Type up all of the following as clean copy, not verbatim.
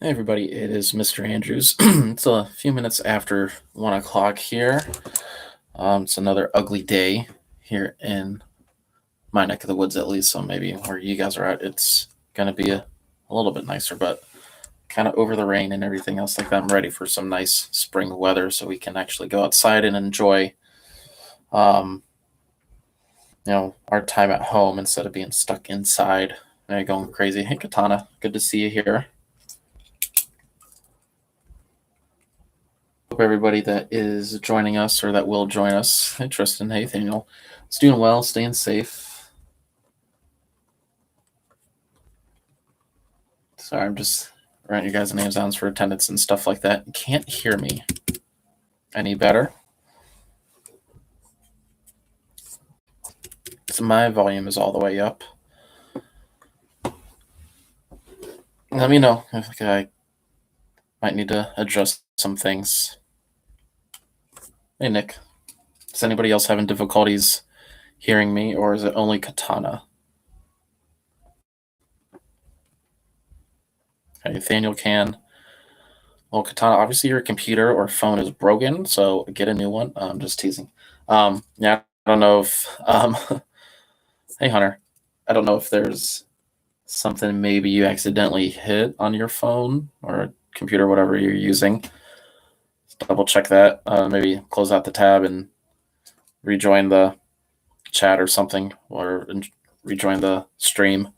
Hey everybody, it is Mr. Andrews. It's a few minutes after 1 o'clock here. It's another ugly day here in my neck of the woods, at least. So maybe where you guys are at, it's gonna be a little bit nicer, but kind of over the rain and everything else like that. I'm ready for some nice spring weather so we can actually go outside and enjoy, um, our time at home instead of being stuck inside and going crazy. Hey, Katana, good to see you here. Hope everybody that is joining us or that will join us. Hey, Tristan. Hey, Daniel. It's doing well, staying safe. Sorry, I'm just writing your guys' names down for attendance and stuff like that. You can't hear me any better. So my volume is all the way up. Let me know if I might need to adjust some things. Hey, Nick. Is anybody else having difficulties hearing me, or is it only Katana? Okay, Nathaniel can. Well, Katana, obviously your computer or phone is broken, so get a new one. I'm just teasing. Yeah, I don't know if. Hey, Hunter. I don't know if there's something maybe you accidentally hit on your phone or computer, whatever you're using. Just double check that. Maybe close out the tab and rejoin the chat or something, or rejoin the stream.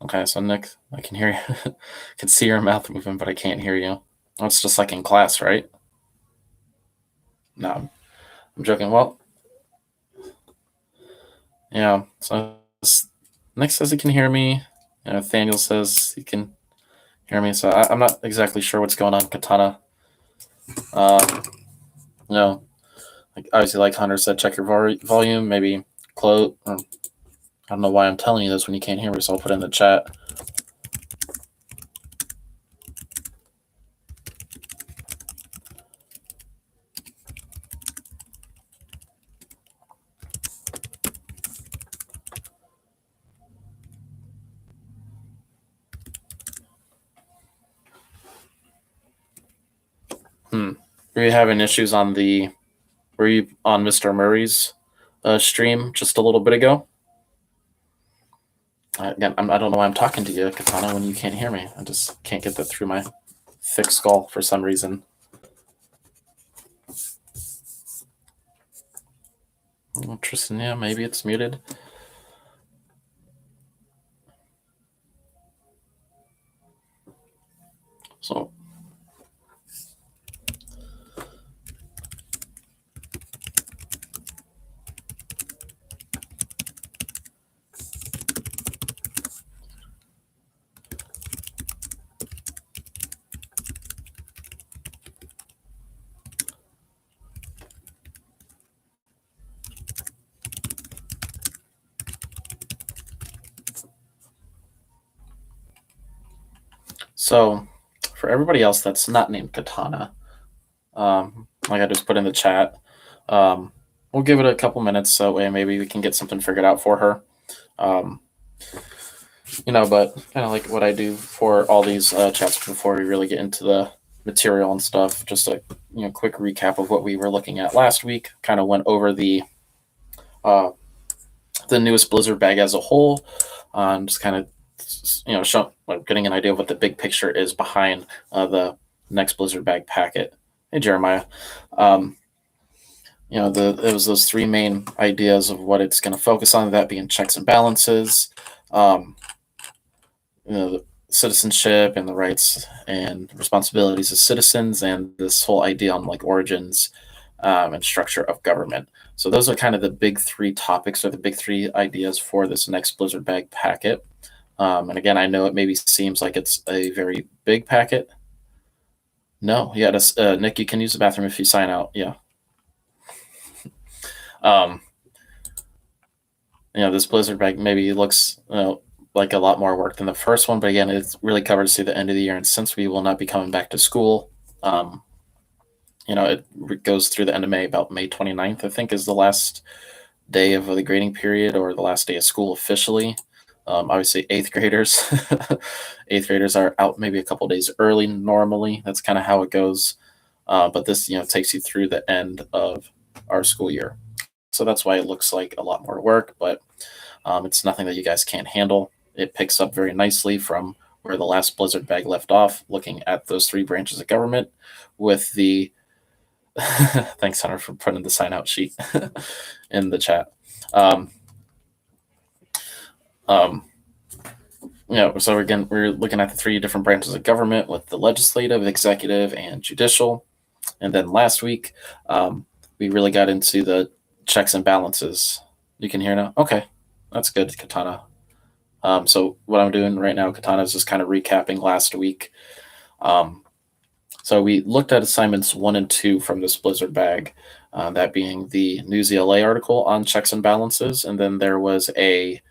Okay, so Nick, I can hear you. I can see your mouth moving, but I can't hear you. It's just like in class, right? No, I'm joking. Well, yeah. So Nick says he can hear me. Nathaniel says he can hear me. So I'm not exactly sure what's going on, Katana. Obviously, like Hunter said, check your volume. Maybe close. I don't know why I'm telling you this when you can't hear me, so I'll put it in the chat. Were you having issues on the? Were you on Mr. Murray's stream just a little bit ago? Again, I don't know why I'm talking to you, Katana, when you can't hear me. I just can't get that through my thick skull for some reason. Tristan, yeah, maybe it's muted. So. So, for everybody else that's not named Katana, like I just put in the chat, we'll give it a couple minutes so way maybe we can get something figured out for her. But kind of like what I do for all these chats before we really get into the material and stuff. Just a quick recap of what we were looking at last week. Kind of went over the newest Blizzard bag as a whole, just kind of getting an idea of what the big picture is behind the next Blizzard bag packet. Hey, Jeremiah. It was those three main ideas of what it's going to focus on, that being checks and balances, the citizenship and the rights and responsibilities of citizens, and this whole idea on like origins and structure of government. So those are kind of the big three topics or the big three ideas for this next Blizzard bag packet. And again, I know it maybe seems like it's a very big packet. No, yeah, Nick, you can use the bathroom if you sign out. Yeah. This Blizzard bag maybe looks like a lot more work than the first one, but again, it's really covered through the end of the year. And since we will not be coming back to school, it goes through the end of May. About May 29th, I think, is the last day of the grading period or the last day of school officially. Obviously, eighth graders. Eighth graders are out maybe a couple days early normally. That's kind of how it goes. But this, takes you through the end of our school year. So that's why it looks like a lot more work, but it's nothing that you guys can't handle. It picks up very nicely from where the last Blizzard bag left off, looking at those three branches of government with the thanks, Hunter, for putting the sign out sheet in the chat. So again, we're looking at the three different branches of government with the legislative, executive, and judicial. And then last week, we really got into the checks and balances. You can hear now? Okay, that's good, Katana. So what I'm doing right now, Katana, is just kind of recapping last week. So we looked at assignments 1 and 2 from this Blizzard bag, that being the News ELA article on checks and balances, and then there was a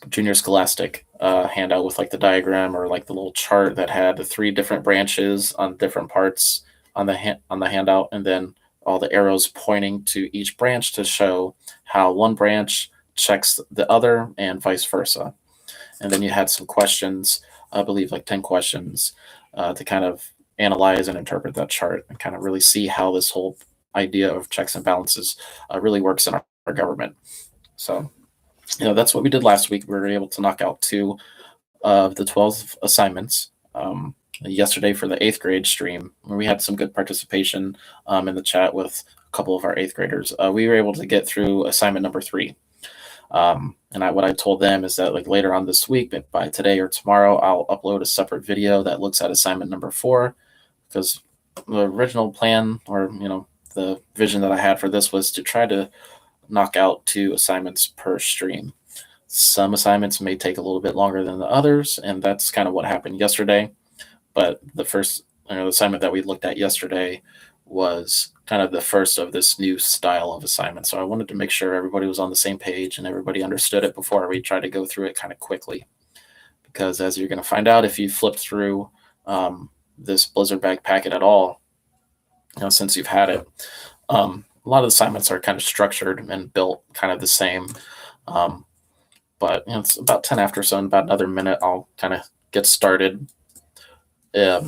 Junior Scholastic handout with like the diagram or like the little chart that had the three different branches on different parts on the handout, and then all the arrows pointing to each branch to show how one branch checks the other and vice versa. And then you had some questions, I believe like 10 questions, to kind of analyze and interpret that chart and kind of really see how this whole idea of checks and balances really works in our government. So, that's what we did last week. We were able to knock out 2 of the 12 assignments. Yesterday for the 8th grade stream, where we had some good participation in the chat with a couple of our 8th graders. We were able to get through assignment number 3. What I told them is that like later on this week, by today or tomorrow, I'll upload a separate video that looks at assignment number 4, because the original plan, or the vision that I had for this, was to try to knock out 2 assignments per stream. Some assignments may take a little bit longer than the others, and that's kind of what happened yesterday. But the first assignment that we looked at yesterday was kind of the first of this new style of assignment. So I wanted to make sure everybody was on the same page and everybody understood it before we try to go through it kind of quickly. Because as you're going to find out if you flip through this Blizzard bag packet at all, since you've had it, a lot of the assignments are kind of structured and built kind of the same. But it's about 10 after, so in about another minute, I'll kind of get started. We're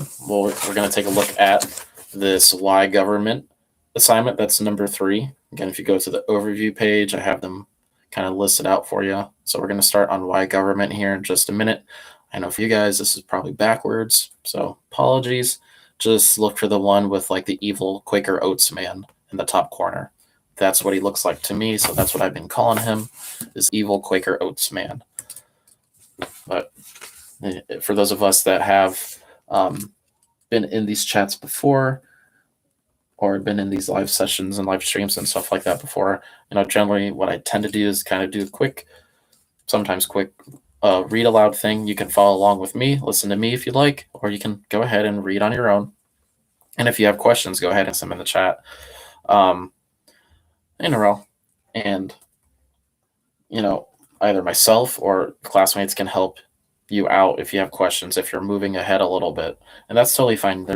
going to take a look at this Why Government assignment. That's number 3. Again, if you go to the overview page, I have them kind of listed out for you. So we're going to start on Why Government here in just a minute. I know for you guys, this is probably backwards, so apologies. Just look for the one with like the evil Quaker Oats man in the top corner. That's what he looks like to me, so that's what I've been calling him, is evil Quaker Oats man. But for those of us that have been in these chats before, or been in these live sessions and live streams and stuff like that before, generally what I tend to do is kind of do a quick read aloud thing. You can follow along with me, listen to me if you'd like, or you can go ahead and read on your own. And if you have questions, go ahead and send them in the chat. In a row. And, either myself or classmates can help you out if you have questions, if you're moving ahead a little bit. And that's totally fine.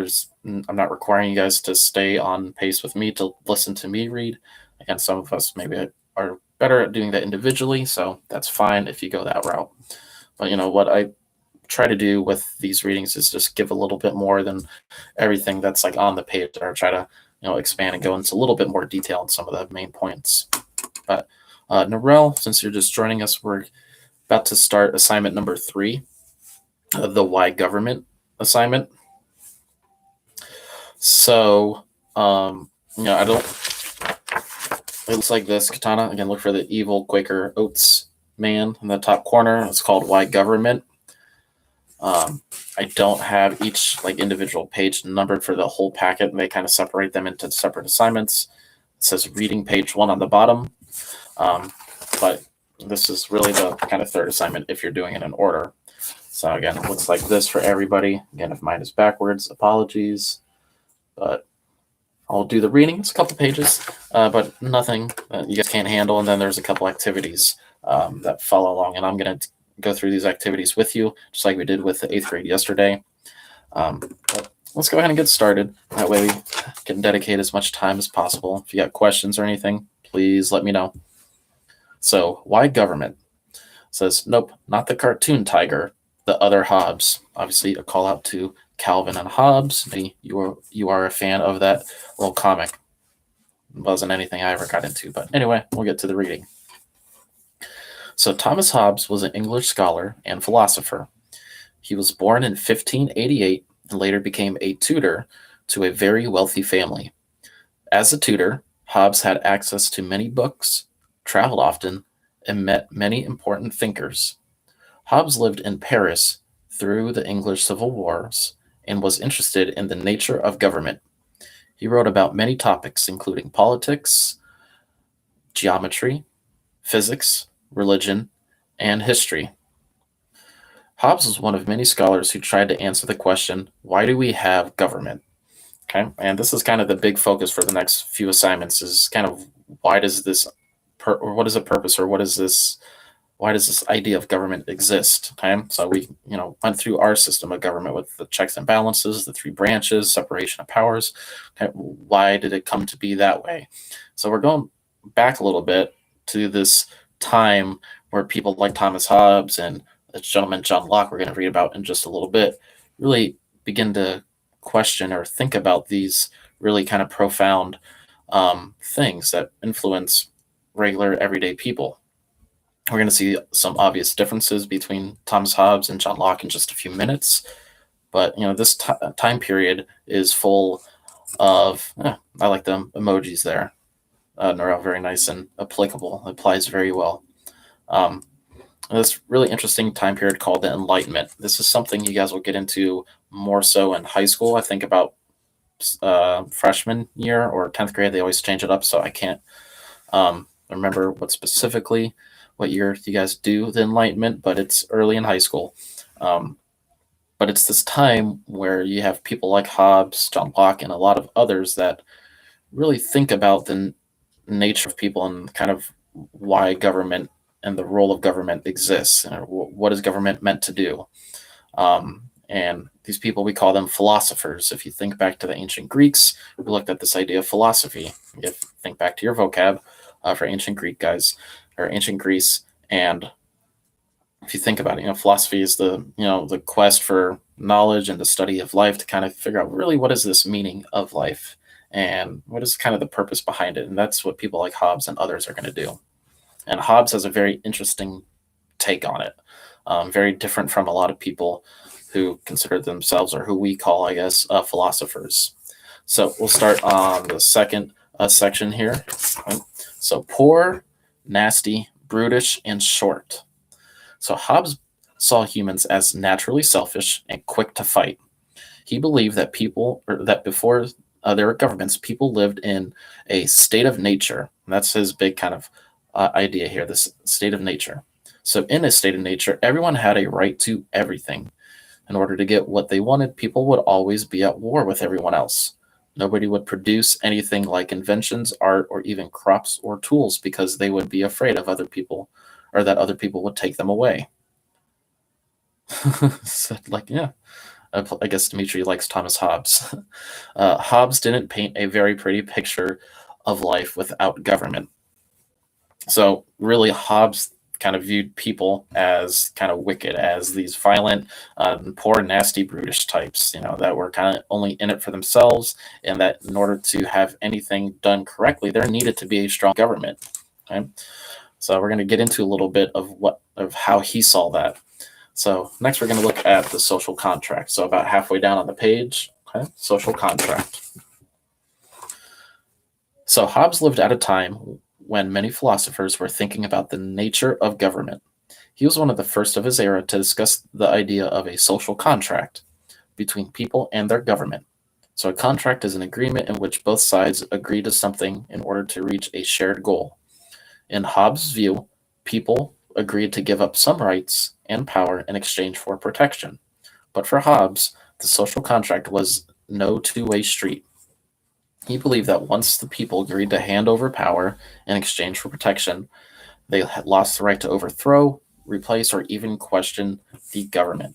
I'm not requiring you guys to stay on pace with me to listen to me read. Again, some of us maybe are better at doing that individually, so that's fine if you go that route. But what I try to do with these readings is just give a little bit more than everything that's like on the page, or try to expand and go into a little bit more detail on some of the main points. But Narelle, since you're just joining us, we're about to start assignment number 3, the Why Government assignment. So, it looks like this, Katana. Again, look for the evil Quaker Oats man in the top corner. It's called Why Government. I don't have each individual page numbered for the whole packet, and they kind of separate them into separate assignments. It says reading page 1 on the bottom. But this is really the kind of third assignment if you're doing it in order. So again, it looks like this for everybody. Again, if mine is backwards, apologies. But I'll do the reading. It's a couple pages, but nothing that you guys can't handle. And then there's a couple activities that follow along. And I'm going to go through these activities with you, just like we did with the 8th grade yesterday. But let's go ahead and get started. That way we can dedicate as much time as possible. If you got questions or anything, please let me know. So, why government? Says, nope, not the cartoon tiger, the other Hobbes. Obviously, a call out to Calvin and Hobbes. Maybe you are a fan of that little comic. It wasn't anything I ever got into, but anyway, we'll get to the reading. So Thomas Hobbes was an English scholar and philosopher. He was born in 1588 and later became a tutor to a very wealthy family. As a tutor, Hobbes had access to many books, traveled often, and met many important thinkers. Hobbes lived in Paris through the English Civil Wars and was interested in the nature of government. He wrote about many topics, including politics, geometry, physics, religion, and history. Hobbes was one of many scholars who tried to answer the question, why do we have government? Okay, and this is kind of the big focus for the next few assignments is kind of why does this, or what is the purpose, or why does this idea of government exist? Okay, so we went through our system of government with the checks and balances, the three branches, separation of powers. Okay, why did it come to be that way? So we're going back a little bit to this time where people like Thomas Hobbes and this gentleman John Locke we're going to read about in just a little bit really begin to question or think about these really kind of profound things that influence regular everyday people. We're going to see some obvious differences between Thomas Hobbes and John Locke in just a few minutes, but this time period is full of I like the emojis there. They're all very nice and applicable. It applies very well. This really interesting time period called the Enlightenment. This is something you guys will get into more so in high school. I think about freshman year or 10th grade, they always change it up, so I can't remember what year you guys do the Enlightenment, but it's early in high school. But it's this time where you have people like Hobbes, John Locke, and a lot of others that really think about the nature of people and kind of why government and the role of government exists, and what is government meant to do. And these people, we call them philosophers. If you think back to the ancient Greeks, we looked at this idea of philosophy. If you think back to your vocab for ancient Greek guys, or ancient Greece, and if you think about it, philosophy is the quest for knowledge and the study of life to kind of figure out really what is this meaning of life and what is kind of the purpose behind it. And that's what people like Hobbes and others are going to do. And Hobbes has a very interesting take on it, very different from a lot of people who consider themselves, or who we call, I guess, philosophers. So we'll start on the second section here. So poor, nasty, brutish, and short. So Hobbes saw humans as naturally selfish and quick to fight. He believed that before there were governments, people lived in a state of nature. And that's his big kind of idea here, this state of nature. So in a state of nature, everyone had a right to everything. In order to get what they wanted, people would always be at war with everyone else. Nobody would produce anything like inventions, art, or even crops or tools because they would be afraid of other people, or that other people would take them away. So, I guess Dimitri likes Thomas Hobbes. Hobbes didn't paint a very pretty picture of life without government. So really, Hobbes kind of viewed people as kind of wicked, as these violent, poor, nasty, brutish types, that were kind of only in it for themselves, and that in order to have anything done correctly, there needed to be a strong government. Okay? So we're going to get into a little bit of how he saw that. So next we're going to look at the social contract. So about halfway down on the page, okay, social contract. So Hobbes lived at a time when many philosophers were thinking about the nature of government. He was one of the first of his era to discuss the idea of a social contract between people and their government. So a contract is an agreement in which both sides agree to something in order to reach a shared goal. In Hobbes' view, people agreed to give up some rights and power in exchange for protection. But for Hobbes, the social contract was no two-way street. He believed that once the people agreed to hand over power in exchange for protection, they had lost the right to overthrow, replace, or even question the government.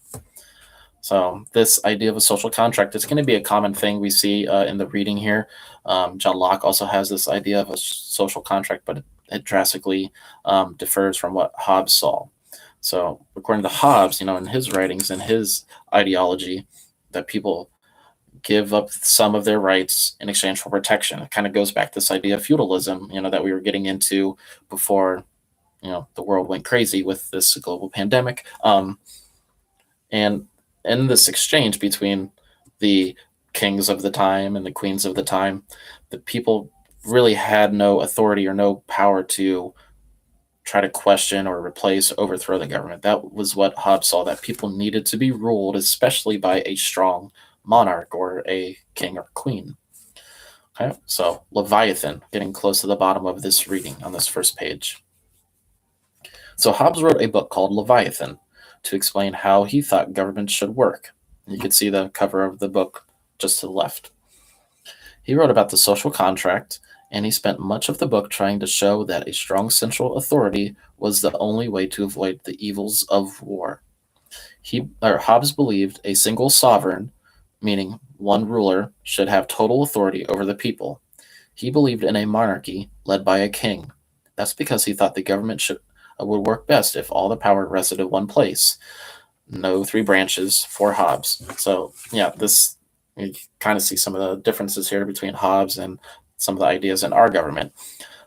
So this idea of a social contract is going to be a common thing we see in the reading here. John Locke also has this idea of a social contract, but it drastically differs from what Hobbes saw. So according to Hobbes, in his writings and his ideology, that people give up some of their rights in exchange for protection. It kind of goes back to this idea of feudalism, that we were getting into before, the world went crazy with this global pandemic. And in this exchange between the kings of the time and the queens of the time, the people really had no authority or no power to try to question or replace, overthrow the government. That was what Hobbes saw, that people needed to be ruled, especially by a strong monarch or a king or queen. Okay, so Leviathan, getting close to the bottom of this reading on this first page. So Hobbes wrote a book called Leviathan to explain how he thought government should work. You can see the cover of the book just to the left. He wrote about the social contract, and he spent much of the book trying to show that a strong central authority was the only way to avoid the evils of war. Hobbes believed a single sovereign, meaning one ruler, should have total authority over the people. He believed in a monarchy led by a king. That's because he thought the government would work best if all the power rested in one place. No three branches for Hobbes. So yeah, you kind of see some of the differences here between Hobbes and some of the ideas in our government.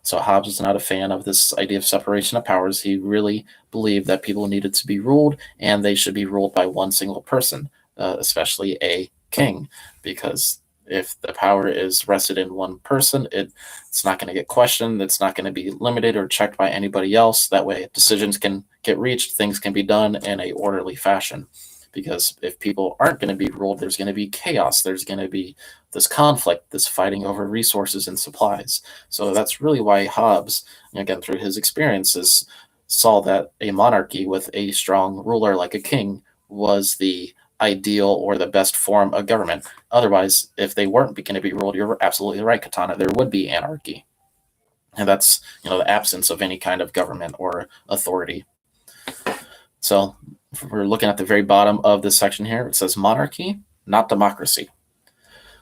So Hobbes was not a fan of this idea of separation of powers. He really believed that people needed to be ruled, and they should be ruled by one single person, especially a king, because if the power is rested in one person, it's not going to get questioned. It's not going to be limited or checked by anybody else. That way, decisions can get reached, things can be done in a orderly fashion. Because if people aren't going to be ruled, there's going to be chaos. There's going to be this conflict, this fighting over resources and supplies. So that's really why Hobbes, again, through his experiences, saw that a monarchy with a strong ruler like a king was the ideal or the best form of government. Otherwise, if they weren't going to be ruled, you're absolutely right, Katana, there would be anarchy. And that's, the absence of any kind of government or authority. So we're looking at the very bottom of this section here. It says monarchy, not democracy.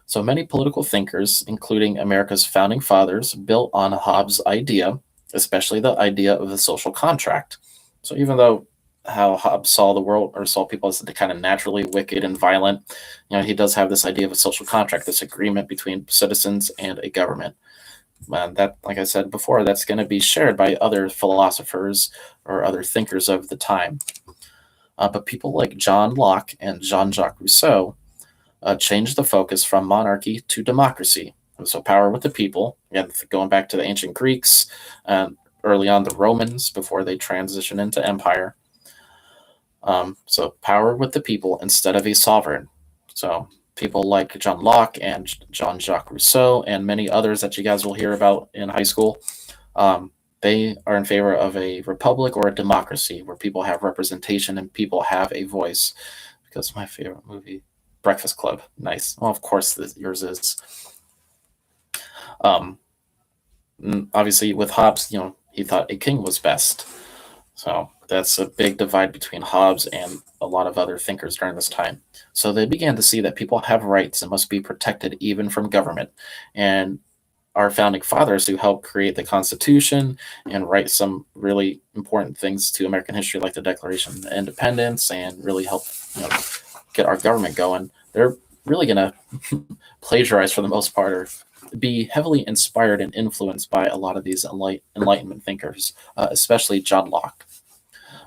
So many political thinkers, including America's founding fathers, built on Hobbes' idea, especially the idea of the social contract. So even though how Hobbes saw the world or saw people as kind of naturally wicked and violent, he does have this idea of a social contract, this agreement between citizens and a government. And that, like I said before, that's going to be shared by other philosophers or other thinkers of the time. But people like John Locke and Jean-Jacques Rousseau changed the focus from monarchy to democracy. So power with the people, again, going back to the ancient Greeks, early on the Romans before they transitioned into empire. So power with the people instead of a sovereign. So people like John Locke and Jean-Jacques Rousseau and many others that you guys will hear about in high school, they are in favor of a republic or a democracy where people have representation and people have a voice. Because my favorite movie, Breakfast Club, nice. Well, of course, yours is. Obviously, with Hobbes, he thought a king was best. So that's a big divide between Hobbes and a lot of other thinkers during this time. So they began to see that people have rights and must be protected even from government. And our founding fathers, who helped create the Constitution and write some really important things to American history, like the Declaration of Independence, and really help get our government going, they're really going to plagiarize for the most part, or be heavily inspired and influenced by a lot of these Enlightenment thinkers, especially John Locke.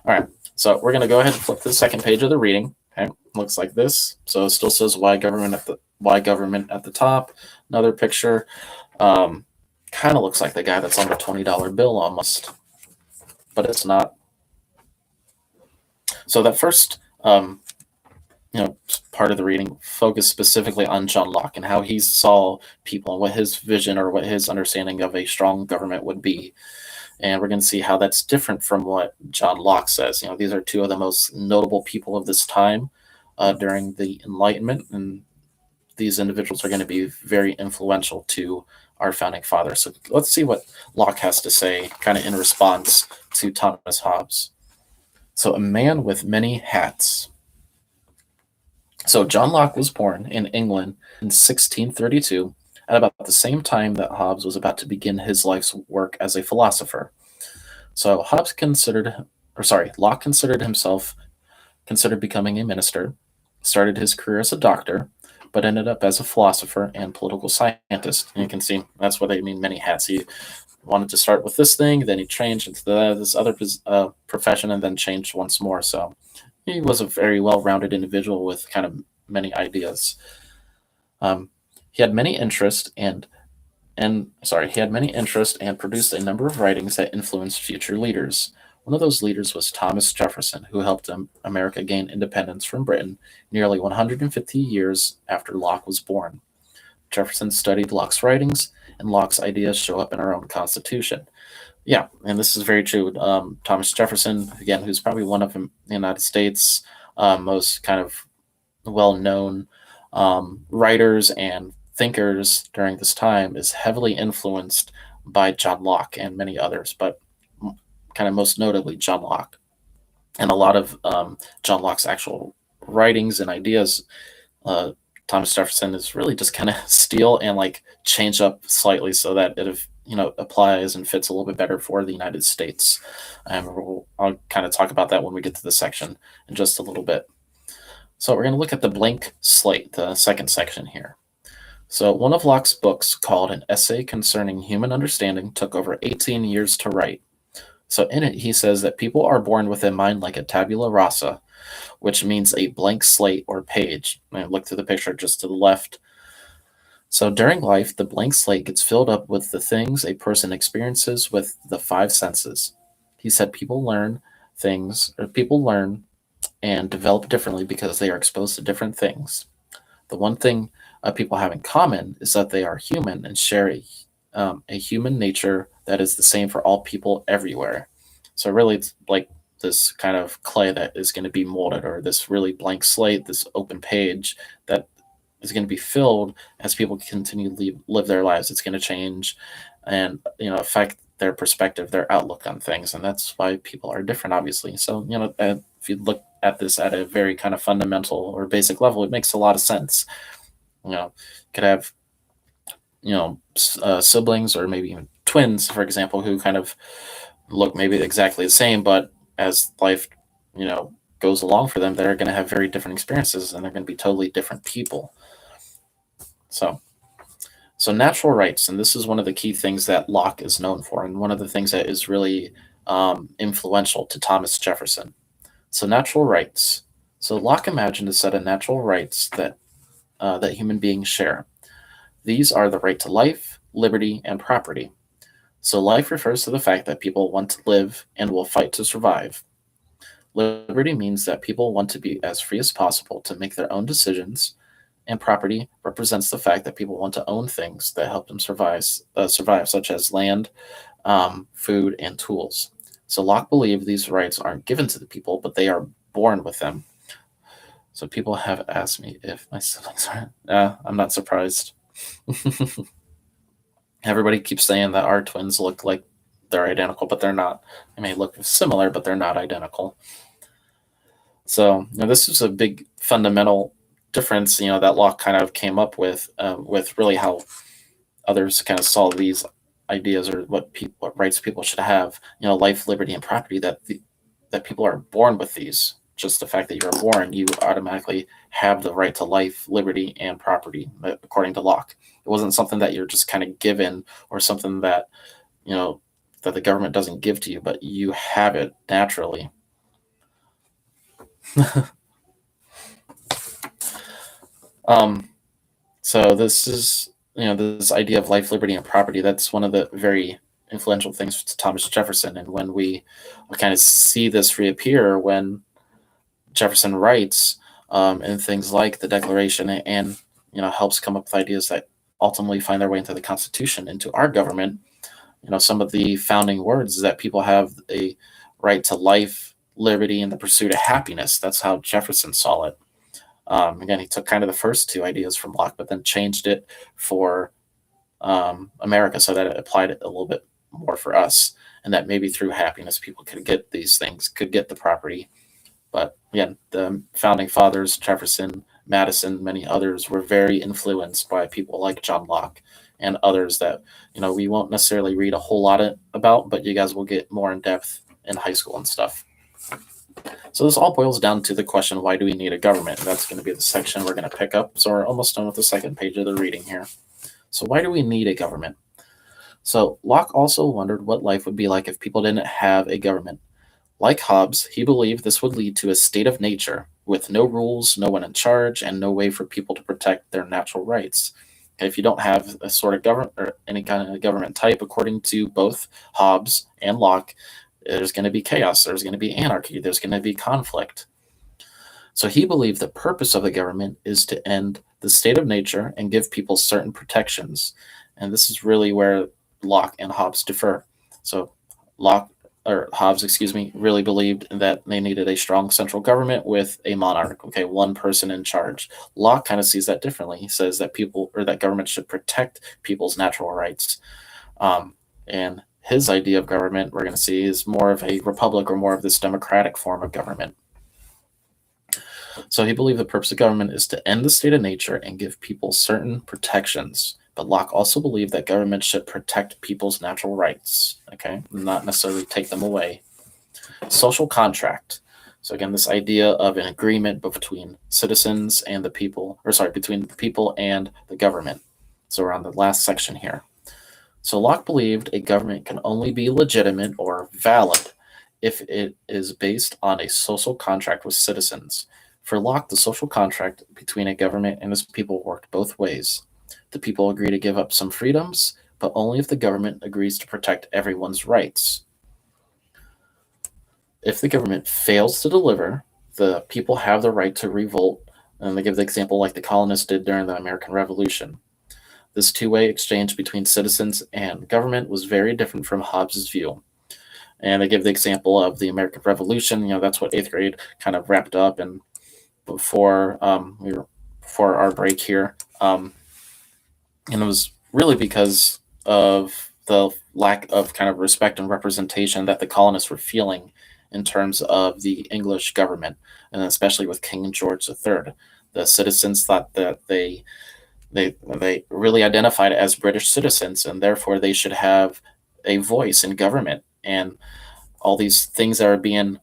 All right, so we're going to go ahead and flip to the second page of the reading. Okay, looks like this. So it still says why government at the top. Another picture. Kind of looks like the guy that's on the $20 bill almost, but it's not. So that first part of the reading focused specifically on John Locke and how he saw people and what his vision or what his understanding of a strong government would be. And we're going to see how that's different from what John Locke says. These are two of the most notable people of this time during the Enlightenment, and these individuals are going to be very influential to our founding fathers. So let's see what Locke has to say kind of in response to Thomas Hobbes. So a man with many hats. So John Locke was born in England in 1632 at about the same time that Hobbes was about to begin his life's work as a philosopher. So Hobbes considered Locke considered becoming a minister, started his career as a doctor, but ended up as a philosopher and political scientist. And you can see that's what I mean, many hats. He wanted to start with this thing, then he changed into this other profession, and then changed once more. So he was a very well-rounded individual with kind of many ideas. Um, he had many interests and produced a number of writings that influenced future leaders. One of those leaders was Thomas Jefferson, who helped America gain independence from Britain nearly 150 years after Locke was born. Jefferson studied Locke's writings, and Locke's ideas show up in our own Constitution. Yeah, and this is very true. Thomas Jefferson, again, who's probably one of the United States' most kind of well-known writers and thinkers during this time, is heavily influenced by John Locke and many others, but kind of most notably John Locke. And a lot of John Locke's actual writings and ideas, uh, Thomas Jefferson is really just kind of steal and like change up slightly so that it applies and fits a little bit better for the United States. And I'll kind of talk about that when we get to this section in just a little bit. So we're going to look at the blank slate, the second section here. So one of Locke's books, called An Essay Concerning Human Understanding, took over 18 years to write. So in it, he says that people are born with a mind like a tabula rasa, which means a blank slate or page. And look through the picture just to the left. So during life, the blank slate gets filled up with the things a person experiences with the five senses. He said people learn and develop differently because they are exposed to different things. The one thing people have in common is that they are human and share a human nature that is the same for all people everywhere. So really, it's like this kind of clay that is going to be molded, or this really blank slate, this open page that is going to be filled as people continue to live their lives. It's going to change and affect their perspective, their outlook on things, and that's why people are different, obviously. So if you look at this at a very kind of fundamental or basic level, it makes a lot of sense. Could have siblings or maybe even twins, for example, who kind of look maybe exactly the same, but as life goes along for them, they're going to have very different experiences and they're going to be totally different people. So natural rights, and this is one of the key things that Locke is known for, and one of the things that is really influential to Thomas Jefferson. So natural rights. So Locke imagined a set of natural rights that human beings share. These are the right to life, liberty, and property. So life refers to the fact that people want to live and will fight to survive. Liberty means that people want to be as free as possible to make their own decisions, and property represents the fact that people want to own things that help them survive, such as land, food, and tools. So Locke believed these rights aren't given to the people, but they are born with them. So people have asked me if my siblings are. I'm not surprised. Everybody keeps saying that our twins look like they're identical, but they're not. They may look similar, but they're not identical. So this is a big fundamental difference, that Locke kind of came up with really how others kind of saw these ideas, or what rights people should have. Life, liberty, and property. That people are born with these. Just the fact that you're born, you automatically have the right to life, liberty, and property, according to Locke. It wasn't something that you're just kind of given, or something that that the government doesn't give to you, but you have it naturally. So this is this idea of life, liberty, and property. That's one of the very influential things to Thomas Jefferson, and when we kind of see this reappear when Jefferson writes and things like the Declaration, and helps come up with ideas that ultimately find their way into the Constitution, into our government. Some of the founding words that people have a right to life, liberty, and the pursuit of happiness. That's how Jefferson saw it. Again, he took kind of the first two ideas from Locke, but then changed it for America so that it applied it a little bit more for us, and that maybe through happiness people could get these things, could get the property. But again, the founding fathers, Jefferson, Madison, many others, were very influenced by people like John Locke and others that we won't necessarily read a whole lot about, but you guys will get more in depth in high school and stuff. So this all boils down to the question, why do we need a government? That's going to be the section we're going to pick up. So we're almost done with the second page of the reading here. So why do we need a government? So Locke also wondered what life would be like if people didn't have a government. Like Hobbes, he believed this would lead to a state of nature with no rules, no one in charge, and no way for people to protect their natural rights. If you don't have a sort of government or any kind of government type, according to both Hobbes and Locke, there's going to be chaos, there's going to be anarchy, there's going to be conflict. So he believed the purpose of the government is to end the state of nature and give people certain protections. And this is really where Locke and Hobbes differ. So Hobbes, really believed that they needed a strong central government with a monarch, one person in charge. Locke kind of sees that differently. He says that that government should protect people's natural rights. And his idea of government, we're going to see, is more of a republic or more of this democratic form of government. So he believed the purpose of government is to end the state of nature and give people certain protections. But Locke also believed that government should protect people's natural rights, not necessarily take them away. Social contract. So again, this idea of an agreement between citizens and the people, between the people and the government. So we're on the last section here. So Locke believed a government can only be legitimate or valid if it is based on a social contract with citizens. For Locke, the social contract between a government and its people worked both ways. The people agree to give up some freedoms, but only if the government agrees to protect everyone's rights. If the government fails to deliver, the people have the right to revolt, and they give the example like the colonists did during the American Revolution. This two-way exchange between citizens and government was very different from Hobbes' view. And they give the example of the American Revolution. That's what 8th grade kind of wrapped up, and before our break here, and it was really because of the lack of kind of respect and representation that the colonists were feeling in terms of the English government, and especially with King George III. The citizens thought that they really identified as British citizens, and therefore they should have a voice in government. And all these things that are being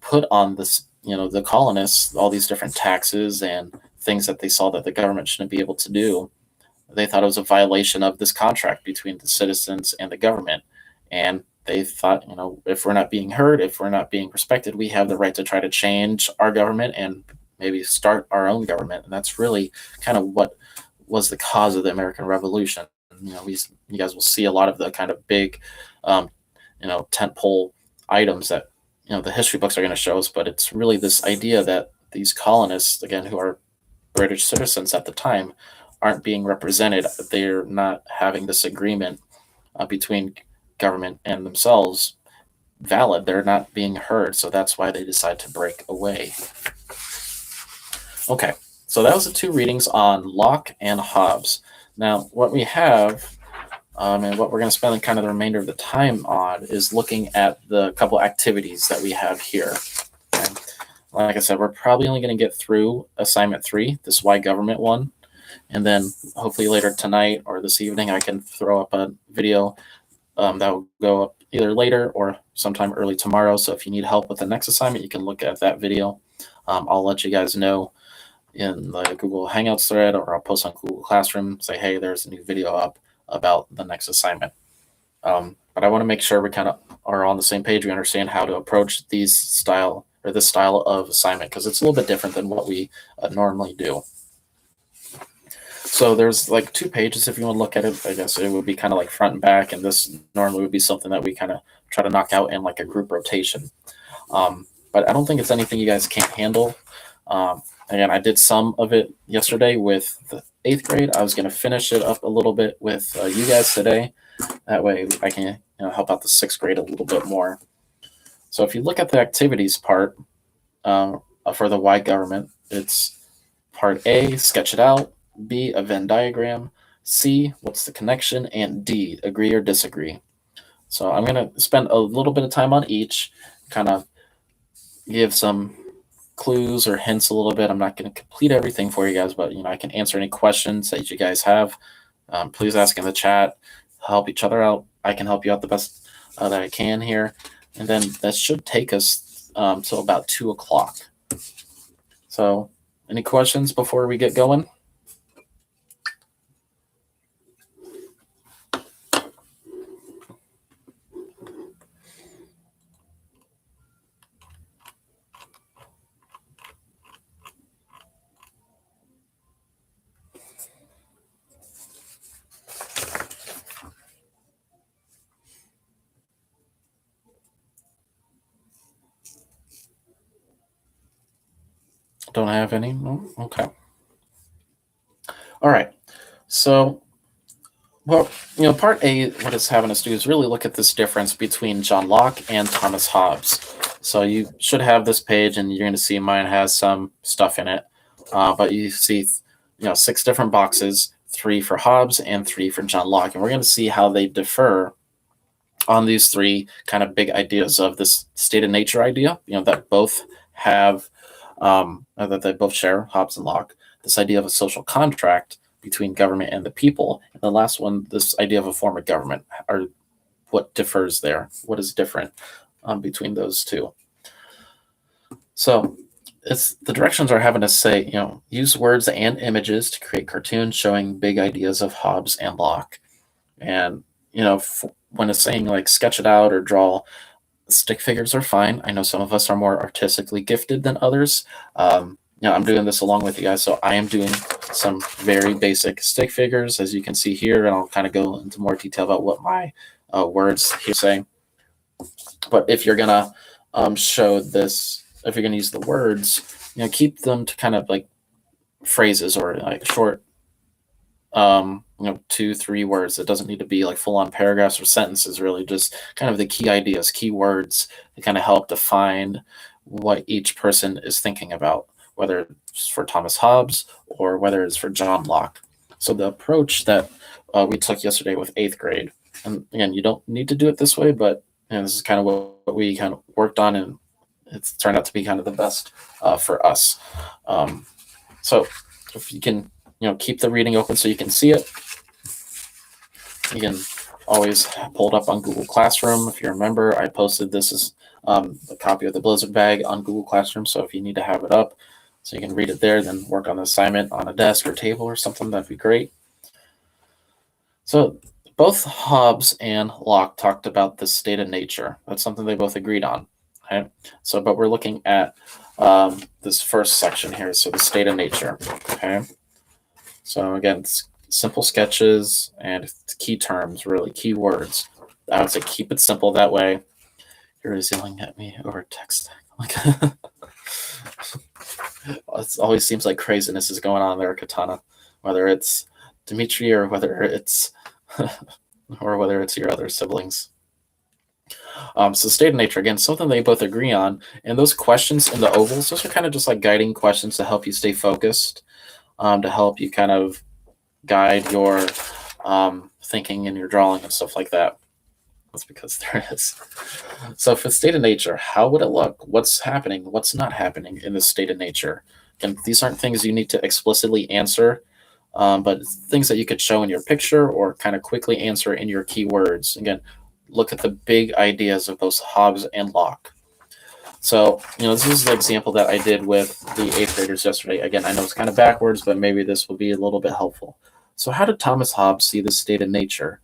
put on this, the colonists, all these different taxes and things that they saw that the government shouldn't be able to do, they thought it was a violation of this contract between the citizens and the government. And they thought, if we're not being heard, if we're not being respected, we have the right to try to change our government and maybe start our own government. And that's really kind of what was the cause of the American Revolution. You guys will see a lot of the kind of big, tentpole items that, the history books are going to show us, but it's really this idea that these colonists, again, who are British citizens at the time, aren't being represented. They're not having this agreement between government and themselves valid. They're not being heard. So that's why they decide to break away. Okay, so that was the two readings on Locke and Hobbes. Now, what we have, and what we're going to spend kind of the remainder of the time on, is looking at the couple activities that we have here. Okay? Like I said, we're probably only going to get through assignment 3, this why government one. And then hopefully later tonight or this evening, I can throw up a video that will go up either later or sometime early tomorrow. So if you need help with the next assignment, you can look at that video. I'll let you guys know in the Google Hangouts thread, or I'll post on Google Classroom, say, hey, there's a new video up about the next assignment. But I want to make sure we kind of are on the same page. We understand how to approach this style of assignment, because it's a little bit different than what we normally do. So there's like 2 pages if you want to look at it. I guess it would be kind of like front and back, and this normally would be something that we kind of try to knock out in like a group rotation. But I don't think it's anything you guys can't handle. Again, I did some of it yesterday with the 8th grade. I was going to finish it up a little bit with you guys today. That way I can help out the 6th grade a little bit more. So if you look at the activities part for the why government, it's part A, sketch it out. B, a Venn diagram. C, what's the connection? And D, agree or disagree. So I'm going to spend a little bit of time on each, kind of give some clues or hints a little bit. I'm not going to complete everything for you guys, but I can answer any questions that you guys have. Please ask in the chat. Help each other out. I can help you out the best that I can here. And then that should take us till about 2 o'clock. So any questions before we get going? Don't have any? No? Okay. All right. So, well, part A, what it's having us do is really look at this difference between John Locke and Thomas Hobbes. So you should have this page, and you're going to see mine has some stuff in it. But you see, 6 different boxes, 3 for Hobbes and 3 for John Locke. And we're going to see how they differ on these 3 kind of big ideas of this state of nature idea, that both have, that they both share, Hobbes and Locke, this idea of a social contract between government and the people. And the last one, this idea of a form of government, or what differs there, what is different between those 2. So it's the directions are having us say, use words and images to create cartoons showing big ideas of Hobbes and Locke. And, when it's saying like sketch it out or draw, stick figures are fine. I know some of us are more artistically gifted than others. I'm doing this along with you guys, so I am doing some very basic stick figures, as you can see here, and I'll kind of go into more detail about what my words here say. But if you're gonna show this, if you're gonna use the words, keep them to kind of like phrases or like short, 2-3 words. It doesn't need to be like full-on paragraphs or sentences. Really, just kind of the key ideas, key words to kind of help define what each person is thinking about, whether it's for Thomas Hobbes or whether it's for John Locke. So the approach that we took yesterday with 8th grade, and again, you don't need to do it this way, but this is kind of what we kind of worked on, and it's turned out to be kind of the best for us. So if you can, keep the reading open so you can see it. You can always pull it up on Google Classroom. If you remember, I posted this as a copy of the Blizzard bag on Google Classroom. So if you need to have it up so you can read it there, then work on the assignment on a desk or table or something, that'd be great. So both Hobbes and Locke talked about the state of nature. That's something they both agreed on. Okay. So, but we're looking at this first section here. So the state of nature. Okay. So again, it's simple sketches and key terms, really key words. I would say keep it simple that way. You're always yelling at me over text. It always seems like craziness is going on there, Katana, whether it's Dimitri or whether it's your other siblings. So state of nature, again, something they both agree on. And those questions in the ovals, those are kind of just like guiding questions to help you stay focused, to help you kind of guide your thinking and your drawing and stuff like that. That's because there is. So for state of nature, how would it look? What's happening? What's not happening in the state of nature? And these aren't things you need to explicitly answer, but things that you could show in your picture or kind of quickly answer in your keywords. Again, look at the big ideas of both Hobbes and Locke. So, this is the example that I did with the 8th graders yesterday. Again, I know it's kind of backwards, but maybe this will be a little bit helpful. So how did Thomas Hobbes see the state of nature?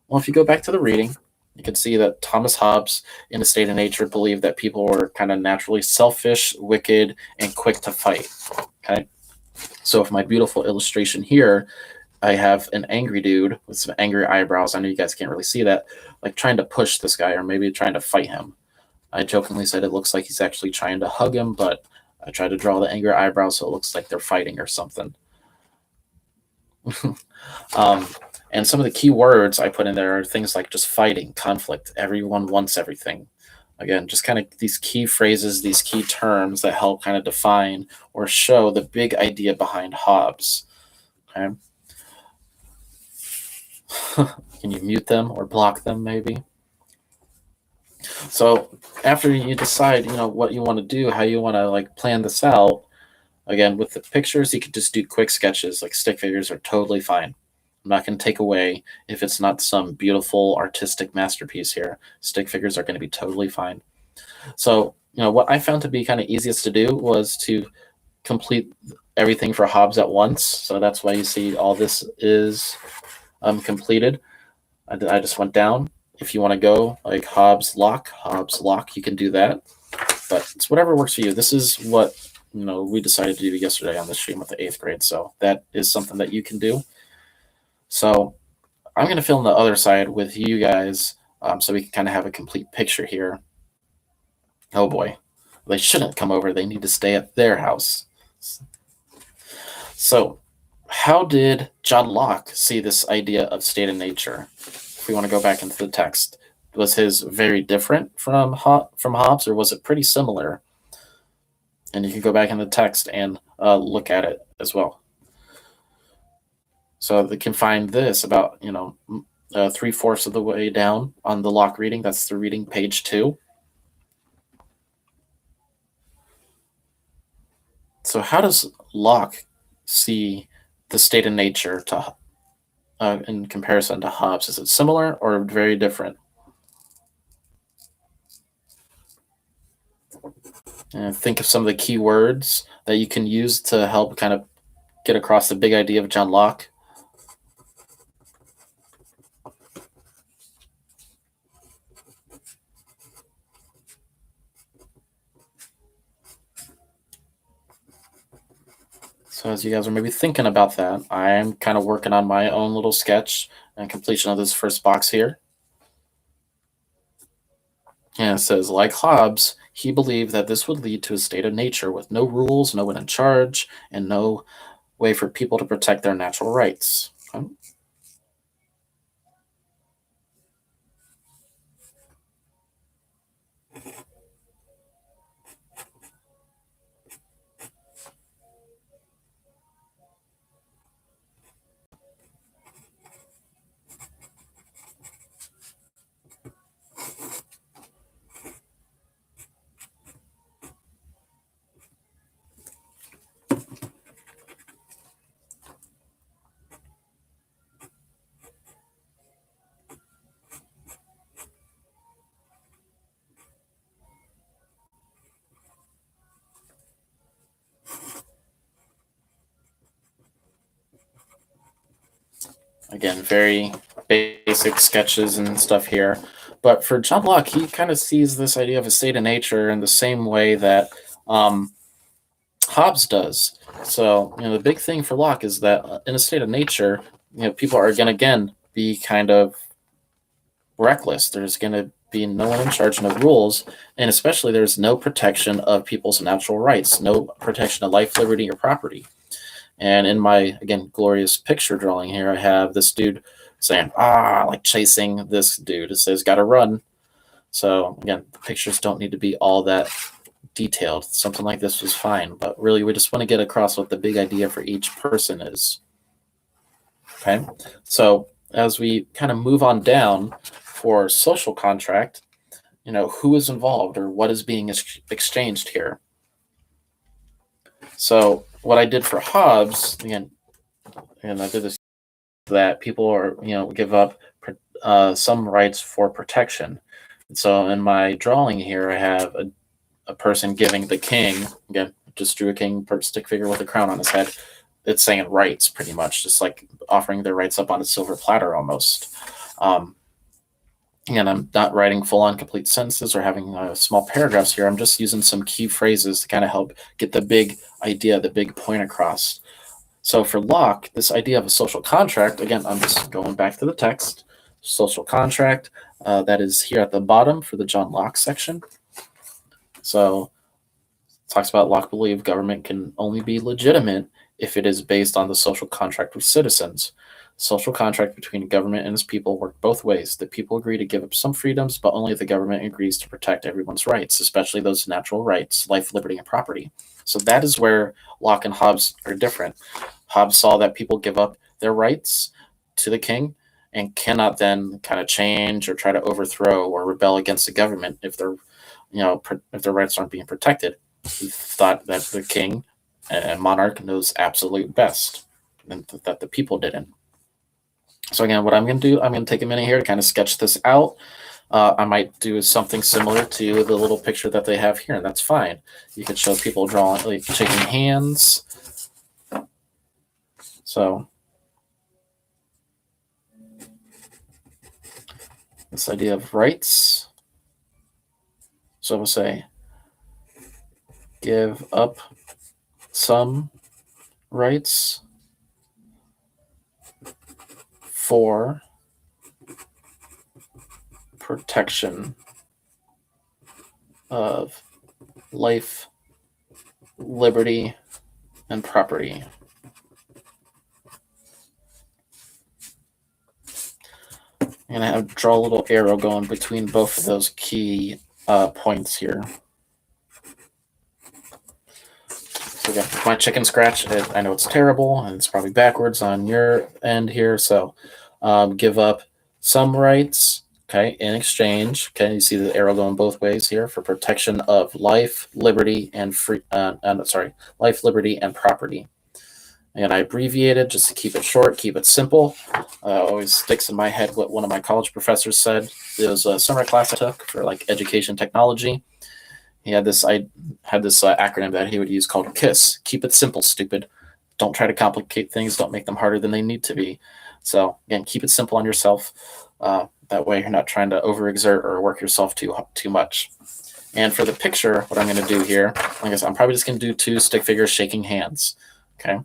Well, if you go back to the reading, you can see that Thomas Hobbes, in the state of nature, believed that people were kind of naturally selfish, wicked, and quick to fight. Okay. So if my beautiful illustration here, I have an angry dude with some angry eyebrows. I know you guys can't really see that, like trying to push this guy or maybe trying to fight him. I jokingly said it looks like he's actually trying to hug him, but I tried to draw the angry eyebrows so it looks like they're fighting or something. And some of the key words I put in there are things like just fighting, conflict, everyone wants everything. Again, just kind of these key phrases, these key terms that help kind of define or show the big idea behind Hobbes. Okay. Can you mute them or block them maybe? So after you decide, what you want to do, how you want to like plan this out, again, with the pictures, you could just do quick sketches. Like stick figures are totally fine. I'm not going to take away if it's not some beautiful artistic masterpiece here. Stick figures are going to be totally fine. So what I found to be kind of easiest to do was to complete everything for Hobbes at once. So that's why you see all this is completed. I just went down. If you want to go like Hobbes Locke, you can do that. But it's whatever works for you. This is what we decided to do yesterday on the stream with the 8th grade. So that is something that you can do. So I'm going to fill in the other side with you guys so we can kind of have a complete picture here. Oh boy, they shouldn't come over. They need to stay at their house. So how did John Locke see this idea of state and nature? If we want to go back into the text, was his very different from Hobbes, or was it pretty similar? And you can go back in the text and look at it as well. So they can find this about 3/4 of the way down on the Locke reading. That's the reading, page 2. So how does Locke see the state of nature in comparison to Hobbes? Is it similar or very different? And think of some of the key words that you can use to help kind of get across the big idea of John Locke. So as you guys are maybe thinking about that, I'm kind of working on my own little sketch and completion of this first box here. And it says, like Hobbes, he believed that this would lead to a state of nature with no rules, no one in charge, and no way for people to protect their natural rights. Again, very basic sketches and stuff here. But for John Locke, he kind of sees this idea of a state of nature in the same way that Hobbes does. So, the big thing for Locke is that in a state of nature, people are going to, again, be kind of reckless. There's going to be no one in charge, no rules, and especially there's no protection of people's natural rights, no protection of life, liberty, or property. And in my, again, glorious picture drawing here, I have this dude saying, like chasing this dude. It says, gotta run. So, again, the pictures don't need to be all that detailed. Something like this was fine. But really, we just want to get across what the big idea for each person is. Okay? So, as we kind of move on down for social contract, who is involved or what is being exchanged here? So, what I did for Hobbes, again, and I did this, that people are, give up some rights for protection. And so in my drawing here, I have a person giving the king, again, just drew a king stick figure with a crown on his head. It's saying rights, pretty much, just like offering their rights up on a silver platter almost. And I'm not writing full-on complete sentences or having small paragraphs here. I'm just using some key phrases to kind of help get the big idea, the big point across. So for Locke, this idea of a social contract, again, I'm just going back to the text. Social contract, that is here at the bottom for the John Locke section. So it talks about Locke believed government can only be legitimate if it is based on the social contract with citizens. Social contract between government and its people work both ways. The people agree to give up some freedoms, but only if the government agrees to protect everyone's rights, especially those natural rights, life, liberty, and property. So that is where Locke and Hobbes are different. Hobbes saw that people give up their rights to the king and cannot then kind of change or try to overthrow or rebel against the government if their rights aren't being protected. He thought that the king and monarch knows absolute best, and that the people didn't. So again, what I'm going to do, I'm going to take a minute here to kind of sketch this out. I might do something similar to the little picture that they have here, and that's fine. You could show people drawing, like shaking hands. So this idea of rights. So we'll say, give up some rights for protection of life, liberty, and property. And I draw a little arrow going between both of those key points here. So again, my chicken scratch, I know it's terrible, and it's probably backwards on your end here. So give up some rights, okay, in exchange. Okay, you see the arrow going both ways here for protection of life, liberty, and life, liberty, and property. And I abbreviated just to keep it short, keep it simple. Always sticks in my head what one of my college professors said. It was a summer class I took for like education technology. He had this acronym that he would use called KISS. Keep it simple, stupid. Don't try to complicate things. Don't make them harder than they need to be. So again, keep it simple on yourself. That way you're not trying to overexert or work yourself too much. And for the picture, what I'm going to do here, like I said, I'm probably just going to do 2 stick figures shaking hands. Okay.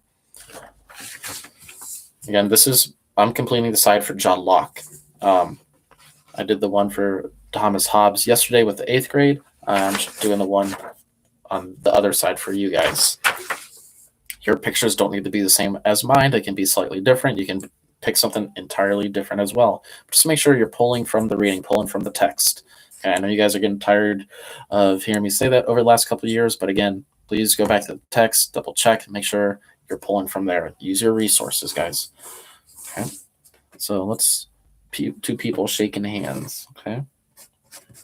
Again, I'm completing the side for John Locke. I did the one for Thomas Hobbes yesterday with the 8th grade. I'm doing the one on the other side for you guys. Your pictures don't need to be the same as mine. They can be slightly different. You can pick something entirely different as well. Just make sure you're pulling from the reading, pulling from the text. Okay, I know you guys are getting tired of hearing me say that over the last couple of years, but again, please go back to the text, double check, make sure you're pulling from there. Use your resources, guys. Okay, so let's 2 people shaking hands. Okay,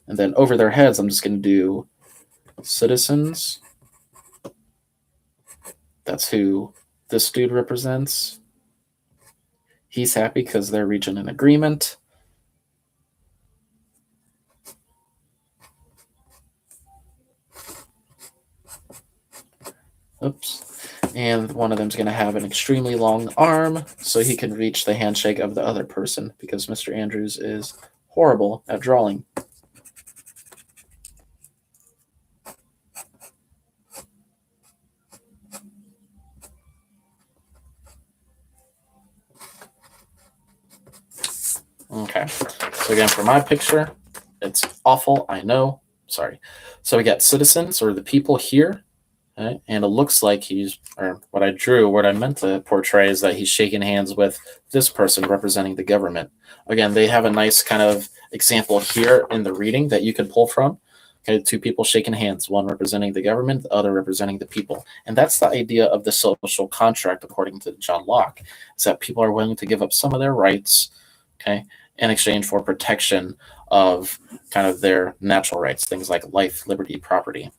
and then over their heads, I'm just going to do citizens. That's who this dude represents. He's happy because they're reaching an agreement. Oops. And one of them's going to have an extremely long arm so he can reach the handshake of the other person because Mr. Andrews is horrible at drawing. Okay. So again, for my picture, it's awful. I know. Sorry. So we got citizens or the people here. Okay? And it looks like what I meant to portray is that he's shaking hands with this person representing the government. Again, they have a nice kind of example here in the reading that you can pull from. Okay, 2 people shaking hands, one representing the government, the other representing the people. And that's the idea of the social contract, according to John Locke, is that people are willing to give up some of their rights, okay, in exchange for protection of kind of their natural rights, things like life, liberty, property.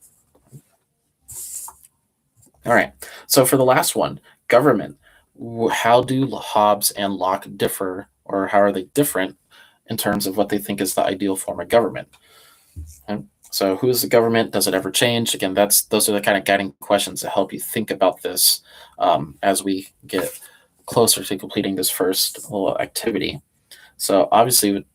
All right. So for the last one, government. How do Hobbes and Locke differ, or how are they different in terms of what they think is the ideal form of government? Okay. So who is the government? Does it ever change? Again, those are the kind of guiding questions that help you think about this as we get closer to completing this first little activity. So obviously with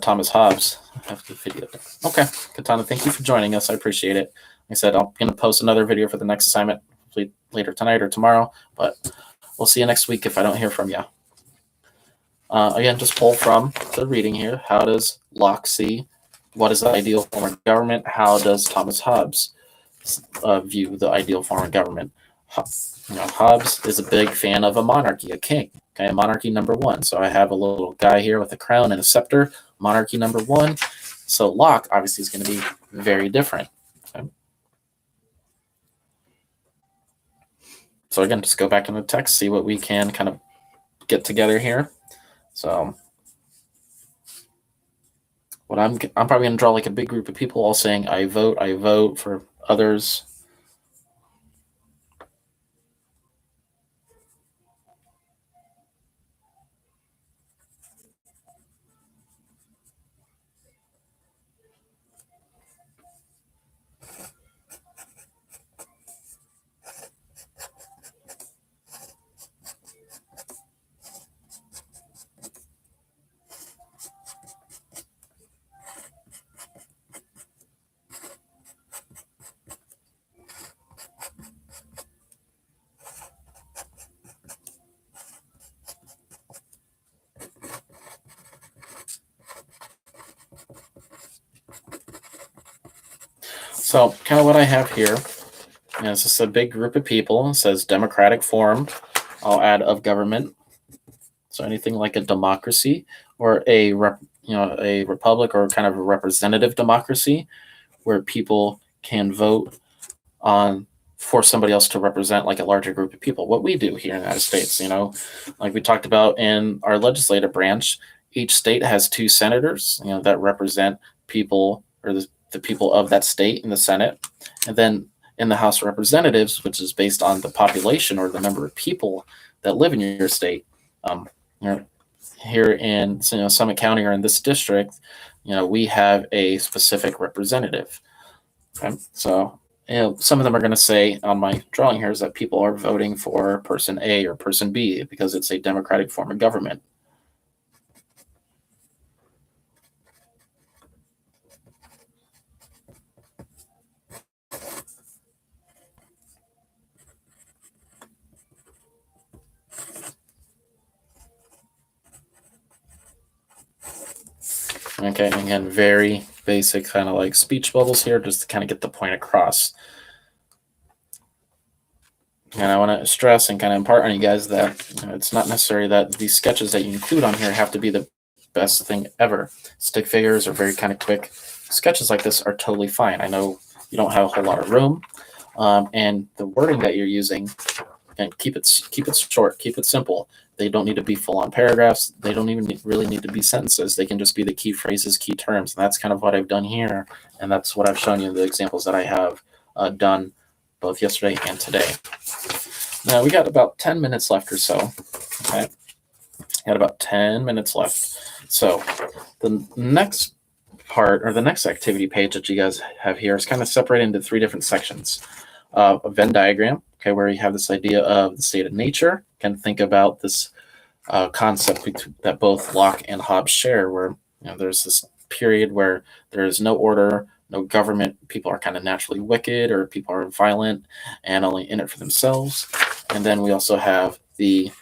Thomas Hobbes, I have the video. Okay, Katana, thank you for joining us. I appreciate it. Like I said, I'm going to post another video for the next assignment later tonight or tomorrow, but we'll see you next week if I don't hear from you. Again, just pull from the reading here. How does Locke see what is the ideal form of government? How does Thomas Hobbes view the ideal form of government? Hobbes is a big fan of a monarchy, a king. Okay, monarchy number 1. So I have a little guy here with a crown and a scepter, monarchy number 1. So Locke obviously is going to be very different. Okay. So again, just go back in the text, see what we can kind of get together here. So what I'm probably going to draw like a big group of people all saying, I vote for others. So kind of what I have here is just a big group of people. It says democratic form. I'll add of government. So anything like a democracy or a republic or kind of a representative democracy where people can vote on for somebody else to represent like a larger group of people. What we do here in the United States, like we talked about in our legislative branch, each state has 2 senators, that represent people or the people of that state in the Senate. And then in the House of Representatives, which is based on the population or the number of people that live in your state, here in Summit County or in this district, we have a specific representative. Okay? So some of them are going to say on my drawing here is that people are voting for person A or person B because it's a democratic form of government. Okay, again, very basic kind of like speech bubbles here just to kind of get the point across. And I want to stress and kind of impart on you guys that it's not necessary that these sketches that you include on here have to be the best thing ever. Stick figures are very kind of quick. Sketches like this are totally fine. I know you don't have a whole lot of room, and the wording that you're using, and keep it short, keep it simple. They don't need to be full-on paragraphs. They don't even really need to be sentences. They can just be the key phrases, key terms. And that's kind of what I've done here, and that's what I've shown you in the examples that I have done both yesterday and today. Now we got about 10 minutes left or so. Okay, got about 10 minutes left. So the next part or the next activity page that you guys have here is kind of separated into 3 different sections. A Venn diagram, okay, where you have this idea of the state of nature. You can think about this concept that both Locke and Hobbes share, where there's this period where there is no order, no government. People are kind of naturally wicked, or people are violent and only in it for themselves. And then we also have the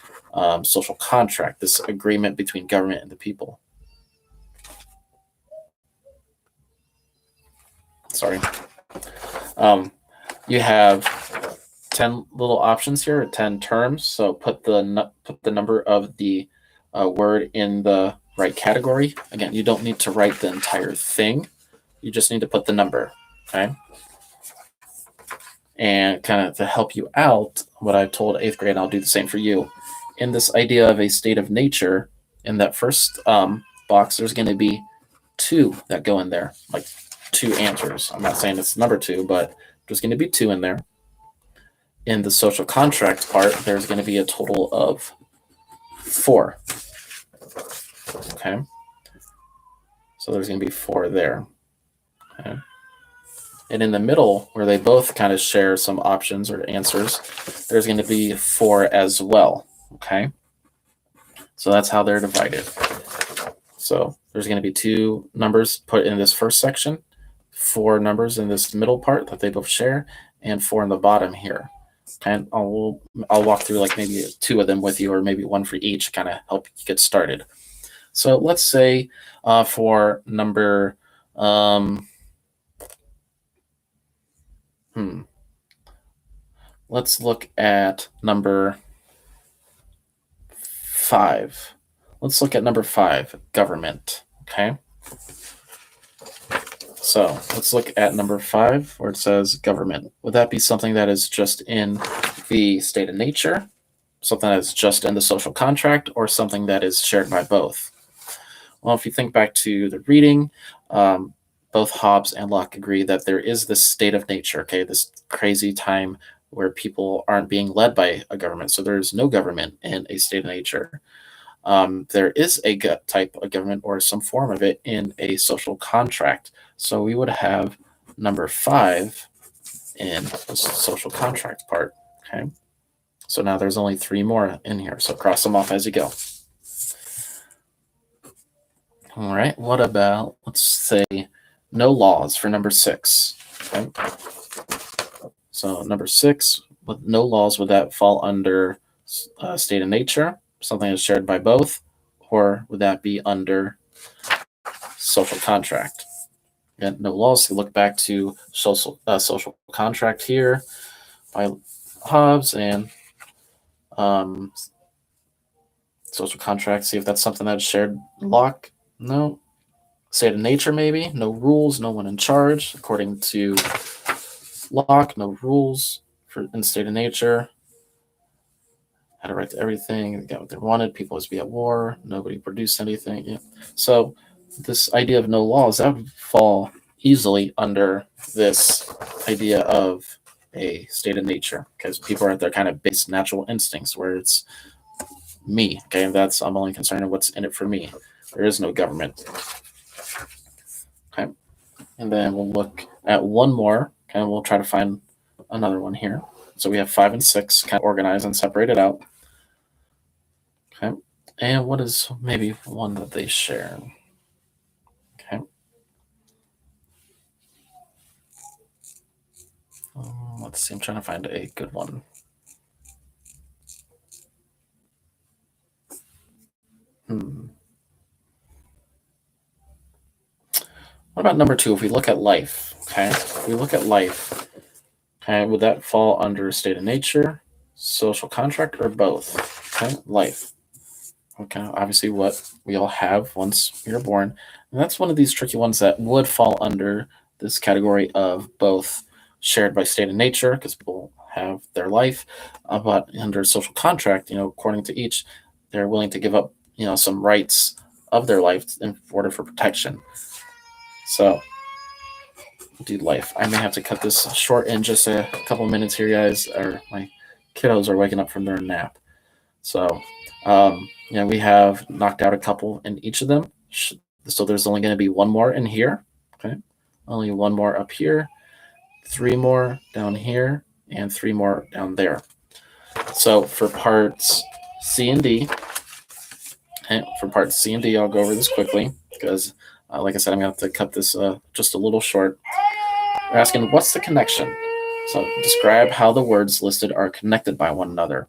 social contract, this agreement between government and the people. Sorry. You have 10 little options here, 10 terms. So put the number of the word in the right category. Again, you don't need to write the entire thing. You just need to put the number, okay? And kind of to help you out, what I told 8th grade, I'll do the same for you. In this idea of a state of nature, in that first box, there's going to be 2 that go in there, like 2 answers. I'm not saying it's number 2, but there's going to be 2 in there. In the social contract part, there's going to be a total of 4. Okay. So there's going to be 4 there. Okay. And in the middle, where they both kind of share some options or answers, there's going to be 4 as well. Okay. So that's how they're divided. So there's going to be 2 numbers put in this first section, 4 numbers in this middle part that they both share, and 4 in the bottom here. And I'll walk through like maybe 2 of them with you, or maybe 1 for each, kind of help you get started. So let's say for number let's look at number 5. Let's look at number 5, government. Okay. So let's look at number 5, where it says government. Would that be something that is just in the state of nature, something that's just in the social contract, or something that is shared by both? Well, if you think back to the reading, both Hobbes and Locke agree that there is this state of nature, okay, this crazy time where people aren't being led by a government. So there's no government in a state of nature. There is a type of government or some form of it in a social contract. So we would have number 5 in the social contract part. Okay. So now there's only 3 more in here. So cross them off as you go. All right. What about, let's say, no laws for number 6. Okay. So number 6, with no laws, would that fall under state of nature, something that's shared by both, or would that be under social contract? Again, no laws. So look back to social contract here by Hobbes and social contract. See if that's something that's shared. Locke, no. State of nature, maybe. No rules, no one in charge. According to Locke, no rules in state of nature. Had a right to everything. They got what they wanted. People always be at war. Nobody produced anything. Yeah. So this idea of no laws, that would fall easily under this idea of a state of nature, because people are at their kind of base natural instincts where it's me. Okay, and I'm only concerned with what's in it for me. There is no government. Okay, and then we'll look at one more. Okay, we'll try to find another one here. So we have 5 and 6 kind of organized and separated out. Okay, and what is maybe one that they share? Okay. Let's see, I'm trying to find a good one. What about number 2? If we look at life, okay, if we look at life, okay, would that fall under state of nature, social contract, or both? Okay, life. Okay, obviously what we all have once we are born. And that's one of these tricky ones that would fall under this category of both shared by state of nature, because people have their life, but under social contract, according to each, they're willing to give up, some rights of their life in order for protection. So, do life. I may have to cut this short in just a couple minutes here, guys, or my kiddos are waking up from their nap. So, we have knocked out a couple in each of them. So there's only going to be one more in here. Okay, only one more up here, 3 more down here, and 3 more down there. So for parts C and D, okay, I'll go over this quickly because, like I said, I'm going to have to cut this just a little short. We're asking, what's the connection? So describe how the words listed are connected by one another.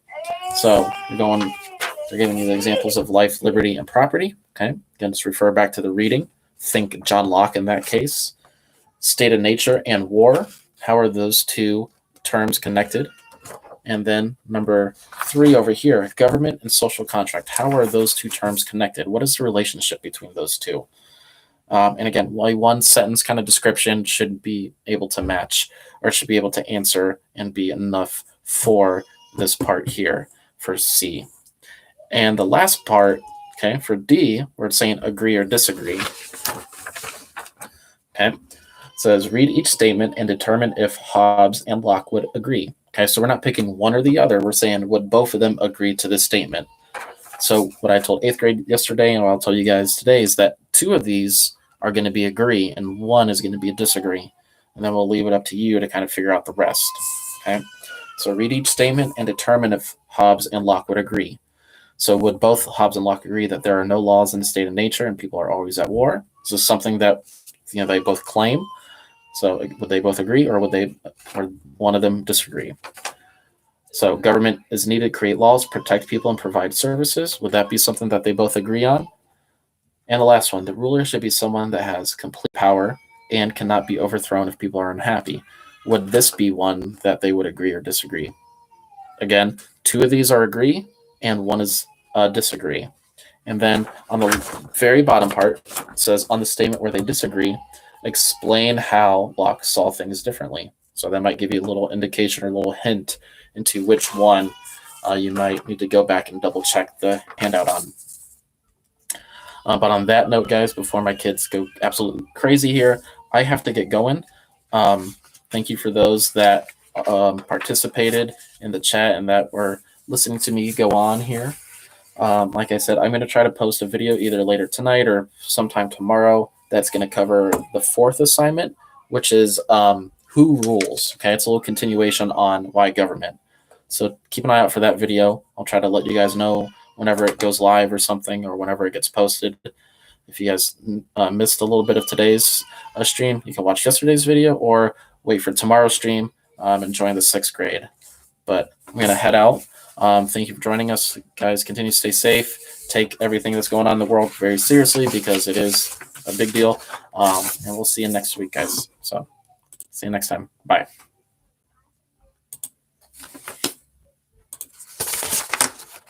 So they're giving you the examples of life, liberty, and property. Okay, again, just refer back to the reading. Think John Locke in that case. State of nature and war. How are those two terms connected? And then number 3 over here, government and social contract. How are those two terms connected? What is the relationship between those two? And again, one sentence kind of description should be able to match, or should be able to answer and be enough for this part here for C. And the last part, okay, for D, we're saying agree or disagree. Okay, it says read each statement and determine if Hobbes and Locke would agree. Okay, so we're not picking one or the other. We're saying would both of them agree to this statement. So what I told 8th grade yesterday and what I'll tell you guys today is that 2 of these are going to be agree and 1 is going to be a disagree. And then we'll leave it up to you to kind of figure out the rest. Okay, so read each statement and determine if Hobbes and Locke would agree. So would both Hobbes and Locke agree that there are no laws in the state of nature and people are always at war? Is this something that they both claim? So would they both agree, or or one of them disagree? So government is needed to create laws, protect people, and provide services. Would that be something that they both agree on? And the last one, the ruler should be someone that has complete power and cannot be overthrown if people are unhappy. Would this be one that they would agree or disagree? Again, 2 of these are agree, and 1 is disagree. And then on the very bottom part, it says on the statement where they disagree, explain how Locke saw things differently. So that might give you a little indication or a little hint into which one you might need to go back and double check the handout on. But on that note, guys, before my kids go absolutely crazy here, I have to get going. Thank you for those that participated in the chat and that were listening to me go on here. Like I said, I'm going to try to post a video either later tonight or sometime tomorrow that's going to cover the 4th assignment, which is who rules. Okay, it's a little continuation on why government. So keep an eye out for that video. I'll try to let you guys know whenever it goes live or something, or whenever it gets posted. If you guys missed a little bit of today's stream, you can watch yesterday's video or wait for tomorrow's stream and join the 6th grade. But I'm going to head out. Thank you for joining us, guys. Continue to stay safe. Take everything that's going on in the world very seriously, because it is a big deal. And we'll see you next week, guys. So see you next time. Bye.